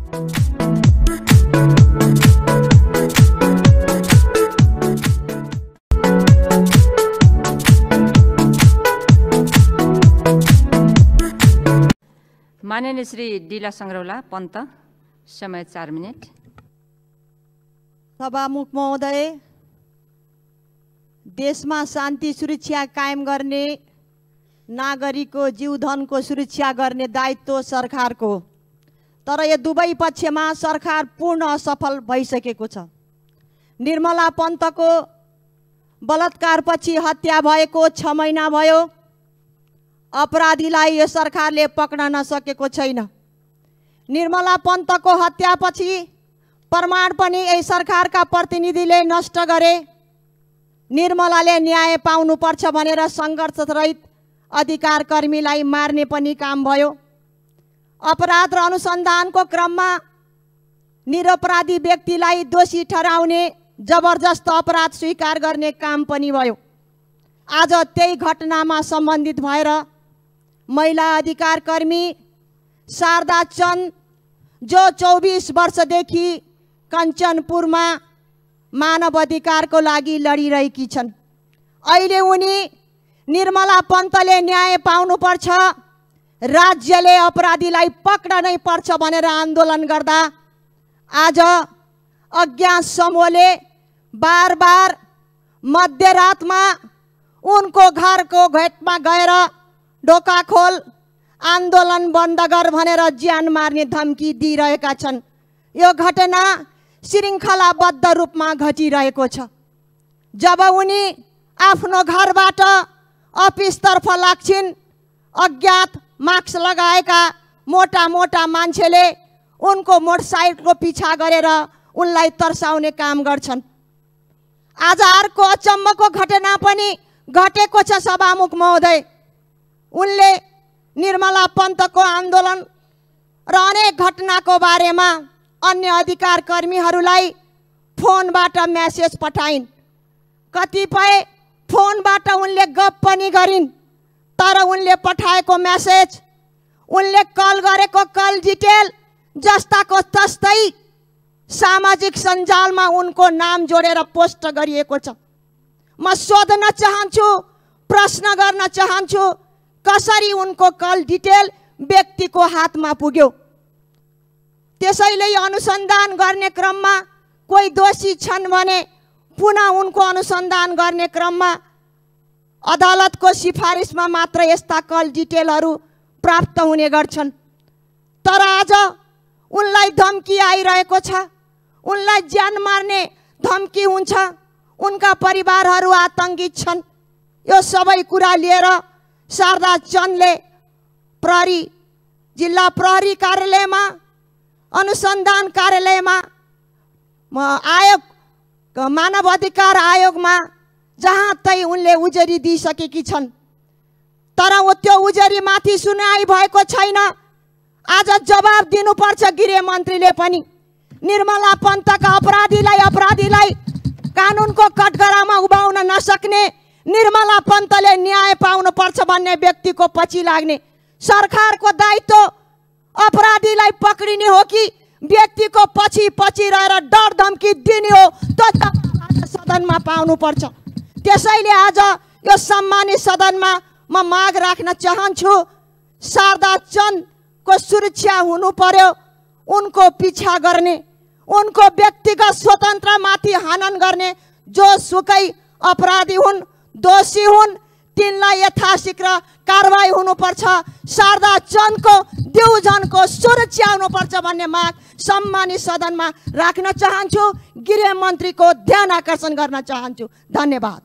माननीय श्री डिला संग्रौला पंत, समय 4 मिनट। सभामुख महोदय, देशमा शान्ति सुरक्षा कायम गर्ने, नागरिकको जीवधनको सुरक्षा गर्ने दायित्व सरकारको, तर यो दुवै पक्षमा सरकार पूर्ण असफल भइसकेको छ। निर्मला पन्तको बलात्कारपछि हत्या भएको 6 महिना भयो, अपराधीलाई यो सरकारले पक्न नसकेको छैन। निर्मला पन्तको हत्यापछि प्रमाण पनि यही सरकारका प्रतिनिधिले नष्ट गरे। निर्मलाले न्याय पाउनुपर्छ भनेर सङ्घर्षरहित अधिकार कर्मीलाई मार्ने पनि काम भयो। अपराध र अनुसन्धानको क्रममा निरपराधी व्यक्तिलाई दोषी ठहराउने, जबरजस्त अपराध स्वीकार गर्ने काम पनि भयो। आज त्यही घटनामा सम्बन्धित भएर महिला अधिकार कर्मी शारदा चन्द, जो 24 वर्षदेखि कञ्चनपुरमा मानव अधिकारको लागि लडिरहेकी छन्, अहिले उनी निर्मला पन्तले न्याय पाउनुपर्छ, राज्यले अपराधीलाई पक्न नै पर्छ भनेर आन्दोलन गर्दा आज अज्ञात समूहले बार मध्यरातमा उनको घरको गेटमा गएर ढोका खोल, आन्दोलन बन्द गर भनेर ज्यान मार्ने धम्की दिइरहेका छन्। यो घटना श्रृङ्खलाबद्ध रूपमा घटिरहेको छ। जब उनी आफ्नो घरबाट अफिसतर्फ लाग्छिन्, अज्ञात मास्क लगाएका मोटा मान्छेले उनको मोटरसाइकलको पिछा गरेर उनलाई तर्साउने काम गर्छन्। आज अर्को अचम्मको घटना पनि घटेको छ सभामुख महोदय। उनले निर्मला पन्तको आन्दोलन र अनेक घटनाको बारेमा अन्य अधिकार कर्मीहरूलाई फोनबाट मेसेज पठाइन्। कतिपय फोनबाट उनले गफ पनि गरिन्, तर उनले पठाएको मेसेज, उनले कल गरेको कल डिटेल जस्ताको तस्तै सामाजिक सञ्जालमा उनको नाम जोडेर पोस्ट गरिएको छ। म सोध्न चाहन्छु, प्रश्न गर्न चाहन्छु, कसरी उनको कल डिटेल व्यक्तिको हातमा पुग्यो? त्यसैले अनुसन्धान गर्ने क्रममा कोही दोषी छन् भने पुनः उनको अनुसन्धान गर्ने क्रममा अदालतको सिफारिसमा मात्र यस्ता कल डिटेलहरू प्राप्त हुने गर्छन्। तर आज उनलाई धम्की आइरहेको छ, उनलाई ज्यान मार्ने धम्की हुन्छ, उनका परिवारहरू आतंकित छन्। यो सबै कुरा लिएर शारदा चन्दले प्रहरी, जिल्ला प्रहरी कार्यालयमा, अनुसन्धान कार्यालयमा, आयोग, मानव अधिकार आयोगमा जहाँ तै उनले उजुरी दिइसकेकी छन्, तर त्यो उजुरीमाथि सुनवाई भएको छैन। आज जवाब दिनुपर्छ गृहमन्त्रीले पनि। निर्मला पन्तका अपराधीलाई कानुनको कठघरामा उभाउन नसक्ने निर्मला पन्तले न्याय पाउनुपर्छ भन्ने व्यक्तिको पछि लाग्ने सरकारको दायित्व अपराधीलाई पक्रिने हो कि व्यक्तिको पछि रहेर डर धम्की दिने हो? त्यो सदनमा पाउनुपर्छ। त्यसैले आज यो सम्मानित सदनमा म माग राख्न चाहन्छु, शारदा चन्दको सुरक्षा हुनु पर्यो। उनको पिछा गर्ने, उनको व्यक्तिगत स्वतन्त्रतामाथि हनन गर्ने जो सुकै अपराधी हुन्, दोषी हुन्, तिनलाई यथाशीघ्र कारवाही हुनुपर्छ। शारदा चन्दको देउजनको सुरक्षा हुनुपर्छ भन्ने माग सम्मानित सदनमा राख्न चाहन्छु। गृहमन्त्रीको ध्यान आकर्षण गर्न चाहन्छु। धन्यवाद।